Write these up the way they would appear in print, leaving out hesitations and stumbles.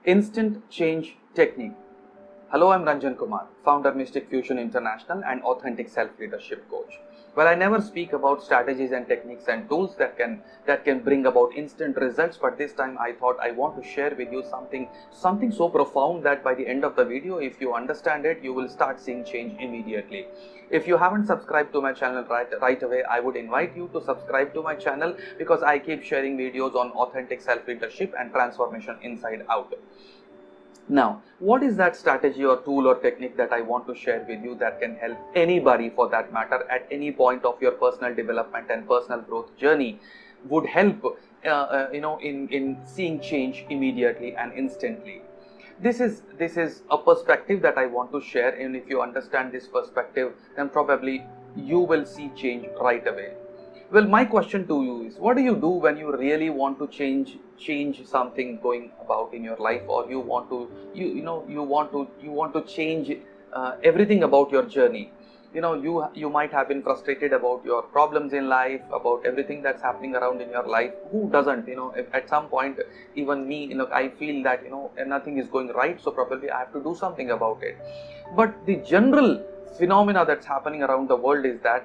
Instant change technique. Hello, I'm Ranjan Kumar, founder Mystic Fusion International and authentic self-leadership coach. Well, I never speak about strategies and techniques and tools that can bring about instant results, but this time I thought I want to share with you something so profound that by the end of the video, if you understand it, you will start seeing change immediately. If you haven't subscribed to my channel right away, I would invite you to subscribe to my channel because I keep sharing videos on authentic self-leadership and transformation inside out. Now, what is that strategy or tool or technique that I want to share with you that can help anybody for that matter at any point of your personal development and personal growth journey, would help in seeing change immediately and instantly. This is a perspective that I want to share, and if you understand this perspective, then probably you will see change right away. Well, my question to you is, what do you do when you really want to change something going about in your life, or you want to change everything about your journey? You might have been frustrated about your problems in life, about everything that's happening around in your life. Who doesn't? If at some point, even me, I feel that nothing is going right, so probably I have to do something about it. But the general phenomena that's happening around the world is that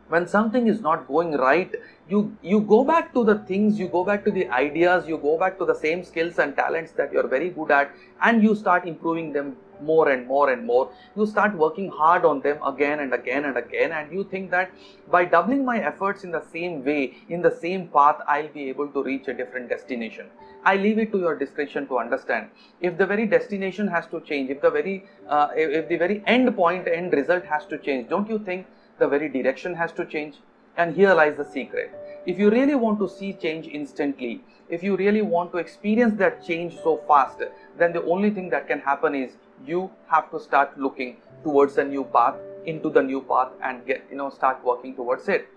when something is not going right, you go back to the things, you go back to the ideas, you go back to the same skills and talents that you're very good at, and you start improving them more and more and more. You start working hard on them again and again and again, and you think that by doubling my efforts in the same way, in the same path, I'll be able to reach a different destination. I leave it to your discretion to understand. If the very destination has to change, if the very end result has to change, don't you think the very direction has to change? And here lies the secret. If you really want to see change instantly, if you really want to experience that change so fast, then the only thing that can happen is you have to start looking towards a new path, into the new path, and start working towards it.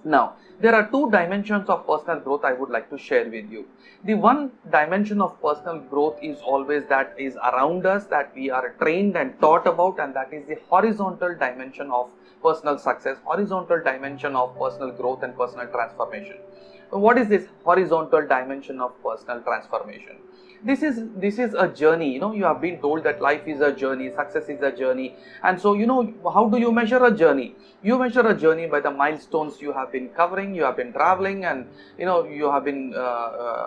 Now, there are two dimensions of personal growth I would like to share with you. The one dimension of personal growth is always that is around us, that we are trained and taught about, and that is the horizontal dimension of personal success, horizontal dimension of personal growth and personal transformation. What is this horizontal dimension of personal transformation? This is a journey. You have been told that life is a journey, success is a journey, and so how do you measure a journey? You measure a journey by the milestones you have been covering, you have been traveling, and you have been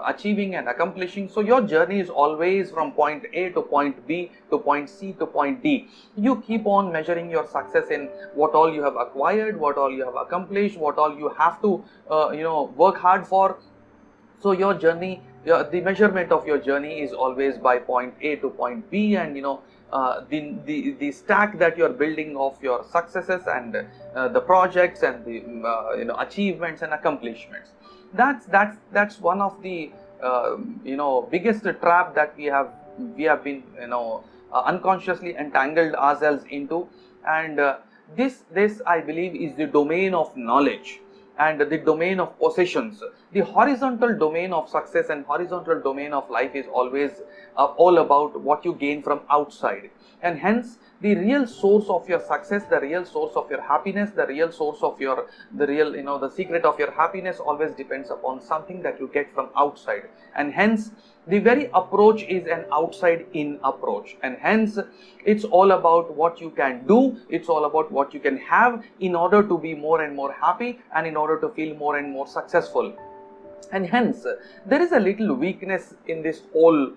achieving and accomplishing. So your journey is always from point A to point B to point C to point D. You keep on measuring your success in what all you have acquired, what all you have accomplished, what all you have to work hard for. So your journey, the measurement of your journey is always by point A to point B, and the stack that you are building of your successes and the projects and the achievements and accomplishments. That's one of the biggest trap that we have been unconsciously entangled ourselves into, and this I believe is the domain of knowledge and the domain of possessions. The horizontal domain of success and horizontal domain of life is always all about what you gain from outside, and hence the real source of your success, the real source of your happiness, the real source of the secret of your happiness always depends upon something that you get from outside, and hence the very approach is an outside in approach, and hence it's all about what you can do, it's all about what you can have in order to be more and more happy and in order to feel more and more successful. And hence there is a little weakness in this whole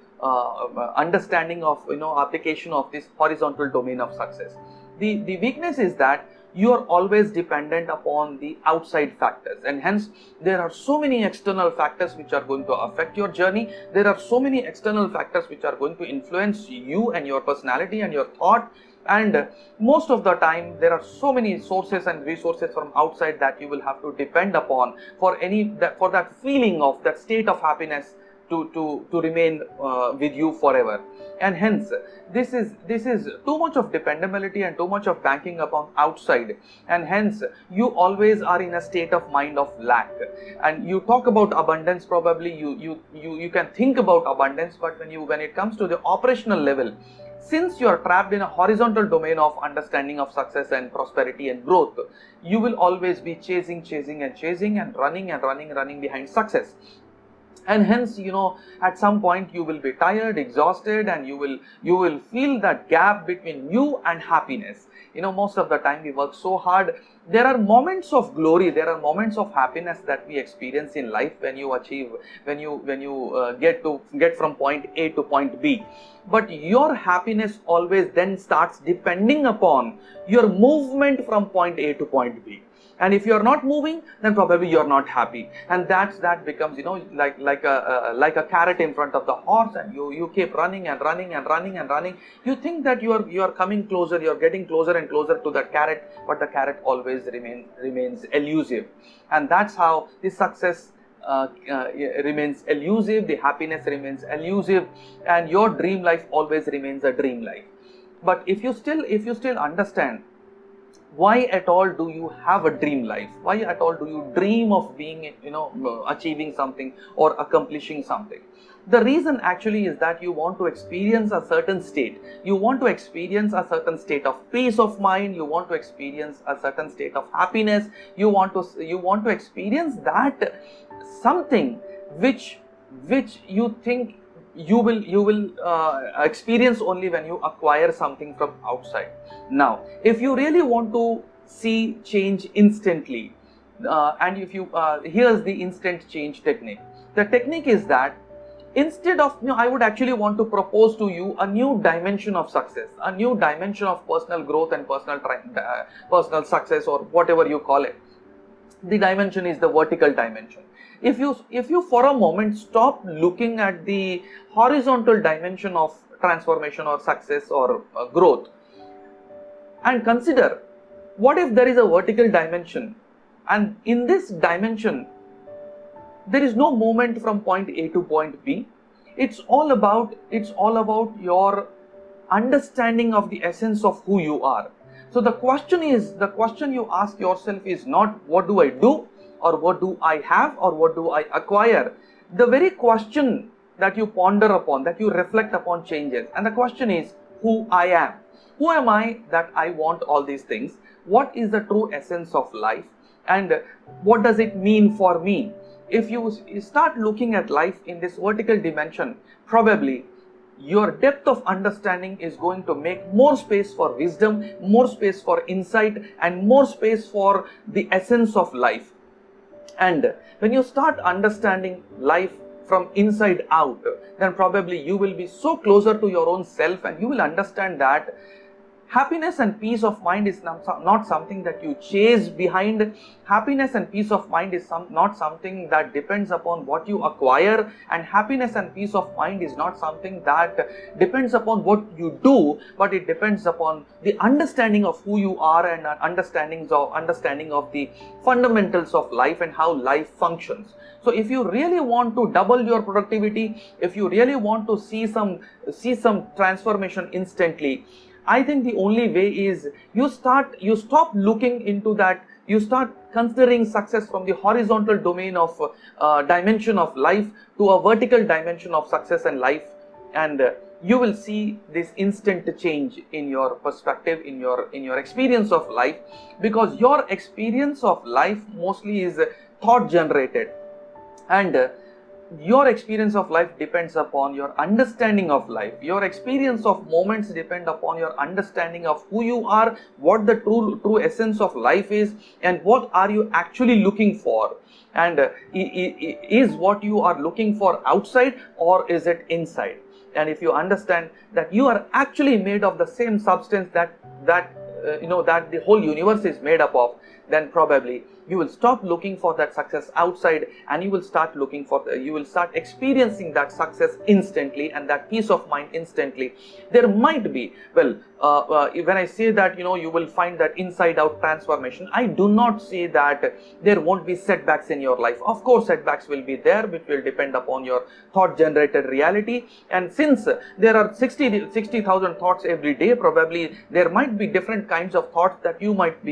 understanding of application of this horizontal domain of success. The weakness is that you are always dependent upon the outside factors, and hence there are so many external factors which are going to affect your journey. There are so many external factors which are going to influence you and your personality and your thought, and most of the time there are so many sources and resources from outside that you will have to depend upon for that feeling of that state of happiness to remain with you forever. And hence this is too much of dependability and too much of banking upon outside, and hence you always are in a state of mind of lack. And you talk about abundance, probably you can think about abundance, but when it comes to the operational level, since you are trapped in a horizontal domain of understanding of success and prosperity and growth, you will always be chasing and running behind success. And hence, at some point you will be tired, exhausted, and you will feel that gap between you and happiness. Most of the time we work so hard. There are moments of glory, there are moments of happiness that we experience in life when you achieve, when you get from point A to point B. But your happiness always then starts depending upon your movement from point A to point B. And if you are not moving, then probably you are not happy, and that becomes, like a carrot in front of the horse, and you keep running and running and running and running. You think that you are coming closer, you are getting closer and closer to that carrot, but the carrot always remains elusive. And that's how the success remains elusive, the happiness remains elusive, and your dream life always remains a dream life. But if you still understand why at all do you have a dream life, why at all do you dream of being, achieving something or accomplishing something, the reason actually is that you want to experience a certain state. You want to experience a certain state of peace of mind, you want to experience a certain state of happiness, you want to experience that something which you think you will experience only when you acquire something from outside. Now, if you really want to see change instantly, and if you here's the instant change technique. The technique is that instead of, I would actually want to propose to you a new dimension of success, a new dimension of personal growth and personal success, or whatever you call it. The dimension is the vertical dimension. If you for a moment stop looking at the horizontal dimension of transformation or success or growth, and consider, what if there is a vertical dimension, and in this dimension there is no movement from point A to point B. It's all about your understanding of the essence of who you are. So the question you ask yourself is not what do I do, or what do I have, or what do I acquire. The very question that you ponder upon, that you reflect upon, changes. And the question is, who I am. Who am I that I want all these things? What is the true essence of life? And what does it mean for me? If you start looking at life in this vertical dimension, probably your depth of understanding is going to make more space for wisdom, more space for insight, and more space for the essence of life. And when you start understanding life from inside out, then probably you will be so closer to your own self, and you will understand that happiness and peace of mind is not something that you chase behind. Happiness and peace of mind is not something that depends upon what you acquire, and happiness and peace of mind is not something that depends upon what you do, but it depends upon the understanding of who you are, and understanding of the fundamentals of life and how life functions. So if you really want to double your productivity, if you really want to see some transformation instantly, I think the only way is you stop looking into that. You start considering success from the horizontal domain of dimension of life to a vertical dimension of success and life, and you will see this instant change in your perspective, in your experience of life, because your experience of life mostly is thought generated, and your experience of life depends upon your understanding of life. Your experience of moments depend upon your understanding of who you are, what the true essence of life is, and what are you actually looking for. And is what you are looking for outside, or is it inside? And if you understand that you are actually made of the same substance that the whole universe is made up of, then probably you will stop looking for that success outside, and you will start experiencing that success instantly, and that peace of mind instantly. There might be, when I say that, you will find that inside out transformation, I do not say that there won't be setbacks in your life. Of course, setbacks will be there, which will depend upon your thought generated reality. And since there are 60,000 thoughts every day, probably there might be different kinds of thoughts that you might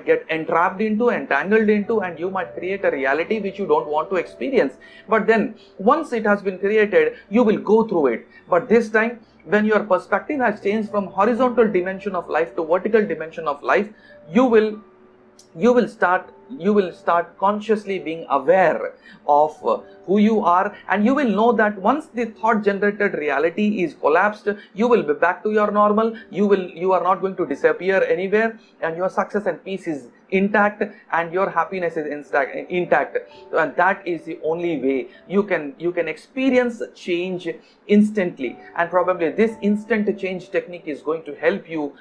get entrapped into, entangled into, and you might create a reality which you don't want to experience. But then once it has been created, you will go through it. But this time, when your perspective has changed from horizontal dimension of life to vertical dimension of life, you will start you will start consciously being aware of who you are, and you will know that once the thought generated reality is collapsed, you will be back to your normal. You are not going to disappear anywhere, and your success and peace is intact, and your happiness is intact. And that is the only way you can experience change instantly. And probably this instant change technique is going to help you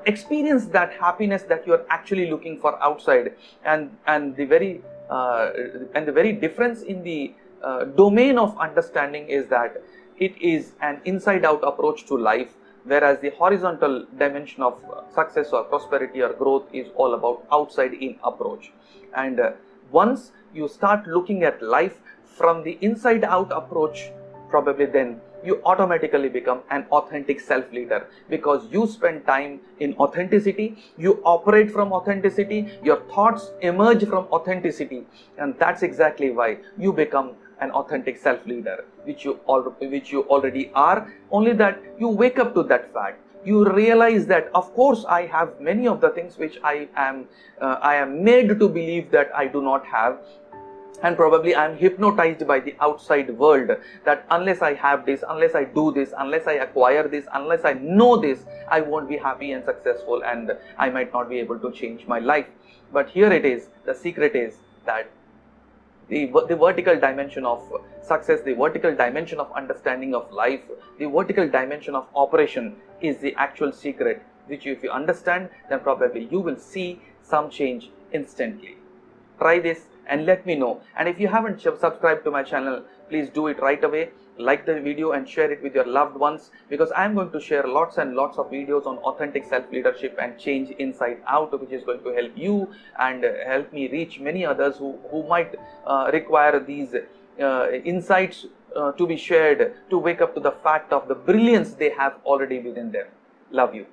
experience that happiness that you are actually looking for outside. And the very difference in the domain of understanding is that it is an inside out approach to life, whereas the horizontal dimension of success or prosperity or growth is all about outside in approach. And once you start looking at life from the inside out approach, probably then you automatically become an authentic self-leader, because you spend time in authenticity, you operate from authenticity, your thoughts emerge from authenticity, and that's exactly why you become an authentic self-leader, which you already are. Only that you wake up to that fact. You realize that, of course, I have many of the things which I am made to believe that I do not have. And probably I am hypnotized by the outside world, that unless I have this, unless I do this, unless I acquire this, unless I know this, I won't be happy and successful, and I might not be able to change my life. But here it is, the secret is that the vertical dimension of success, the vertical dimension of understanding of life, the vertical dimension of operation is the actual secret, which if you understand, then probably you will see some change instantly. Try this and let me know. And if you haven't subscribed to my channel, please do it right away. Like the video and share it with your loved ones, because I am going to share lots and lots of videos on authentic self-leadership and change inside out, which is going to help you and help me reach many others who might require these insights to be shared, to wake up to the fact of the brilliance they have already within them. Love you.